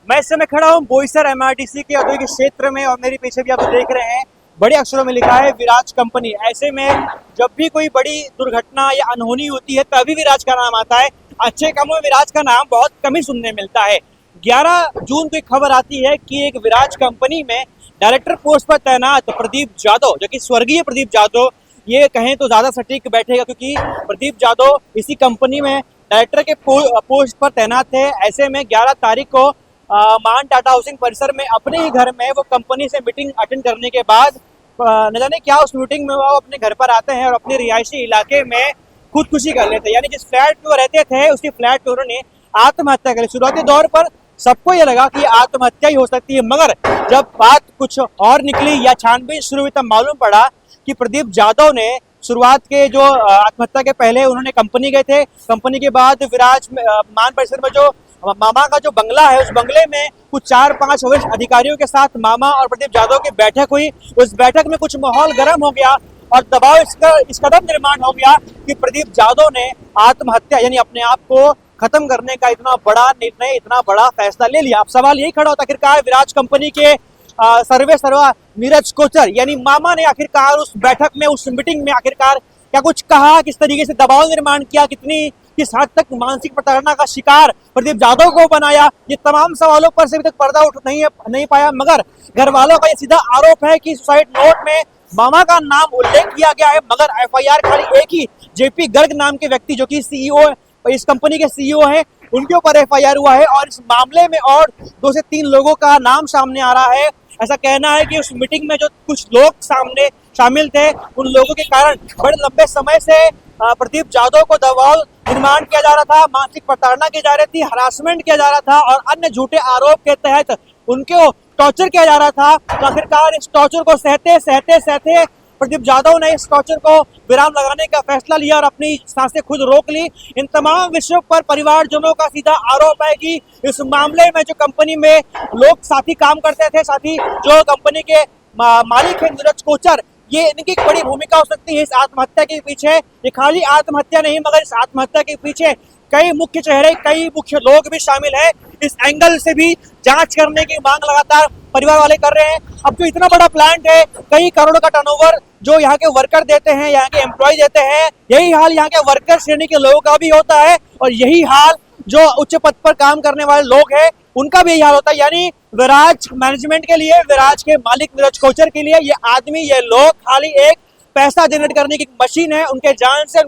मैं इस समय खड़ा हूँ बोईसर एमआरटीसी के औद्योगिक क्षेत्र में और मेरे पीछे भी आप देख रहे हैं बड़े अक्षरों में लिखा है विराज कंपनी। ऐसे में जब भी कोई बड़ी दुर्घटना या अनहोनी होती है तभी विराज का नाम आता है। अच्छे कामों में विराज का नाम बहुत कम ही सुनने मिलता है। 11 जून को एक खबर आती है कि एक विराज कंपनी में डायरेक्टर पोस्ट पर तैनात प्रदीप जाधव, जो कि स्वर्गीय प्रदीप जाधव ये कहें तो ज्यादा सटीक बैठेगा, क्योंकि प्रदीप जाधव इसी कंपनी में डायरेक्टर के पोस्ट पर तैनात थे। ऐसे में 11 तारीख को मान टाटा हाउसिंग परिसर में अपने ही घर में वो कंपनी से मीटिंग अटेंड करने के बाद न जाने क्या उस मीटिंग में वो अपने घर पर आते हैं और अपने रिहायशी इलाके में खुदकुशी कर लेते हैं। यानी जिस फ्लैट में वो रहते थे उसी फ्लैट में उन्होंने आत्महत्या करी। शुरुआती दौर पर सबको ये लगा कि आत्महत्या ही हो सकती है, मगर जब बात कुछ और निकली या छानबीन शुरू हुई तब मालूम पड़ा कि प्रदीप जाधव ने शुरुआत के जो आत्महत्या के पहले उन्होंने कंपनी गए थे। कंपनी के बाद विराज मान परिसर में जो मामा का जो बंगला है उस बंगले में कुछ 4-5 वरिष्ठ अधिकारियों के साथ मामा और प्रदीप जाधव की बैठक हुई। उस बैठक में कुछ माहौल गर्म हो गया और दबाव इस कदम निर्माण हो गया कि प्रदीप जाधव ने आत्महत्या यानी अपने आप को खत्म करने का इतना बड़ा निर्णय, इतना बड़ा फैसला ले लिया। अब सवाल यही खड़ा होता आखिरकार विराज कंपनी के सर्वा नीरज कोचर यानी मामा ने आखिरकार उस बैठक में, उस मीटिंग में आखिरकार क्या कुछ कहा, किस तरीके से दबाव निर्माण किया, किस हद तक मानसिक प्रताड़ना का शिकार प्रदीप जाधव को बनाया, ये तमाम सवालों पर से अभी तक पर्दा उठ नहीं पाया। मगर घर वालों का ये सीधा आरोप है कि सुसाइड नोट में मामा का नाम उल्लेख किया गया है, मगर एफआईआर खाली एक ही जेपी गर्ग नाम के व्यक्ति जो कि सीईओ, इस कंपनी के सीईओ हैं, उनके ऊपर एफआईआर हुआ है। और इस मामले में और 2 से 3 लोगों का नाम सामने आ रहा है। ऐसा कहना है कि उस मीटिंग में जो कुछ लोग सामने शामिल थे उन लोगों के कारण बड़े लंबे समय से प्रदीप जाधव को दबाव निर्माण किया जा रहा था, मानसिक प्रताड़ना की जा रही थी, हरासमेंट किया जा रहा था और अन्य झूठे आरोप के तहत उनको टॉर्चर किया जा रहा था। तो आखिरकार इस टॉर्चर को सहते प्रदीप जाधव ने इस टॉर्चर को विराम लगाने का फैसला लिया और अपनी सांसें खुद रोक ली। इन तमाम विषयों पर परिवारजनों का सीधा आरोप है कि इस मामले में जो कंपनी में लोग साथी काम करते थे, साथी जो कंपनी के मालिक है नीरज कोचर, ये इनकी बड़ी भूमिका हो सकती है इस आत्महत्या के पीछे। ये खाली आत्महत्या नहीं, मगर इस आत्महत्या के पीछे कई मुख्य चेहरे, कई मुख्य लोग भी शामिल हैं। इस एंगल से भी जांच करने की मांग लगातार परिवार वाले कर रहे हैं। अब जो इतना बड़ा प्लांट है, कई करोड़ों का टर्नओवर जो यहाँ के वर्कर देते हैं, यहाँ के एम्प्लॉय देते हैं, यही हाल यहाँ के वर्कर श्रेणी के लोगों का भी होता है और यही हाल जो उच्च पद पर काम करने वाले लोग हैं उनका भी यही हाल होता है। यानी विराज मैनेजमेंट के लिए, विराज के मालिक नीरज कोचर के लिए ये आदमी, ये लोग खाली एक पैसा जनरेट करने की मशीन है। उनके जान से,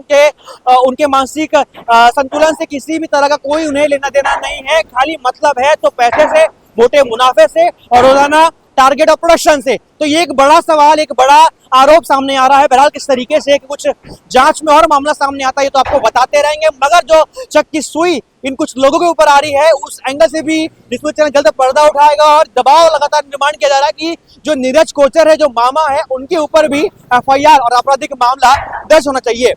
उनके मानसिक संतुलन से किसी भी तरह का कोई उन्हें लेना देना नहीं है। खाली मतलब है तो पैसे से, मोटे मुनाफे से और रोजाना टारगेट ऑफ प्रोडक्शन से। तो ये एक बड़ा सवाल, एक बड़ा आरोप सामने आ रहा है। बहरहाल किस तरीके से कुछ जांच में और मामला सामने आता है ये तो आपको बताते रहेंगे, मगर जो शक की सुई इन कुछ लोगों के ऊपर आ रही है उस एंगल से भी न्यूज़ चैनल जल्द पर्दा उठाएगा और दबाव लगातार निर्माण किया जा रहा है कि जो नीरज कोचर है, जो मामा है, उनके ऊपर भी एफआईआर और आपराधिक मामला दर्ज होना चाहिए।